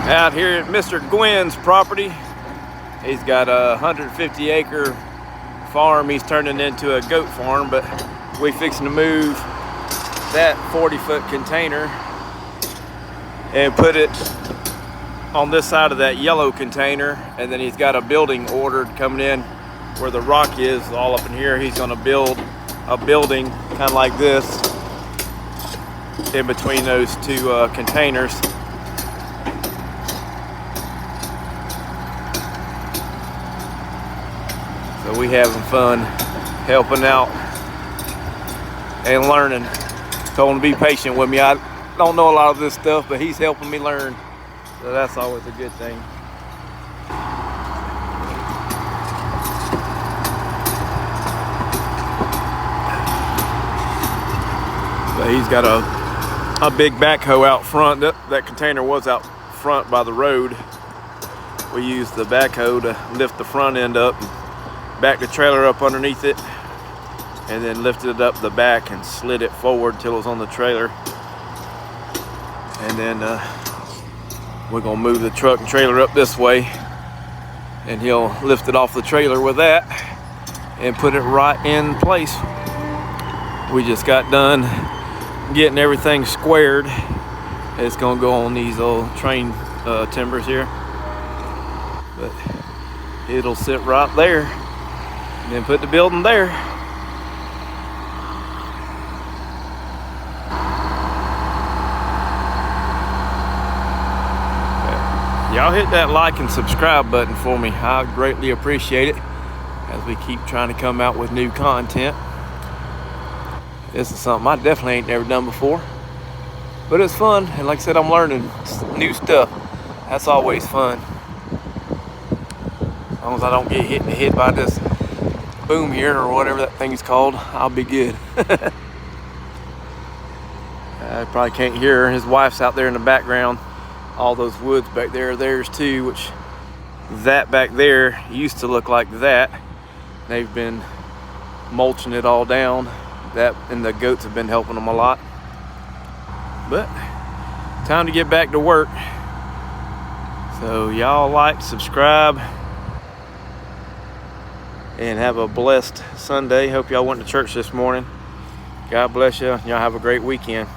Out here at Mr. Gwen's property. He's got a 150-acre farm he's turning into a goat farm, but we fixing to move that 40-foot container and put it on this side of that yellow container, and then he's got a building ordered coming in where the rock is all up in here. He's going to build a building kind of like this in between those two containers. So we having fun helping out and learning. Told him to be patient with me. I don't know a lot of this stuff, but he's helping me learn. So that's always a good thing. So he's got a big backhoe out front. That container was out front by the road. We used the backhoe to lift the front end up, back the trailer up underneath it, and then lifted it up the back and slid it forward till it was on the trailer. And then we're gonna move the truck and trailer up this way, and he'll lift it off the trailer with that and put it right in place. We just got done getting everything squared. It's gonna go on these old train timbers here, but it'll sit right there, and then put the building there. Y'all hit that like and subscribe button for me. I greatly appreciate it as we keep trying to come out with new content. This is something I definitely ain't never done before, but it's fun, and like I said, I'm learning new stuff. That's always fun. As long as I don't get hit in the head by this boom here or whatever that thing's called, I'll be good. I probably can't hear her. His wife's out there in the background. All those woods back there are theirs too, which that back there used to look like that. They've been mulching it all down. That and the goats have been helping them a lot. But time to get back to work. So y'all like, subscribe, and have a blessed Sunday. Hope y'all went to church this morning. God bless you. Y'all have a great weekend.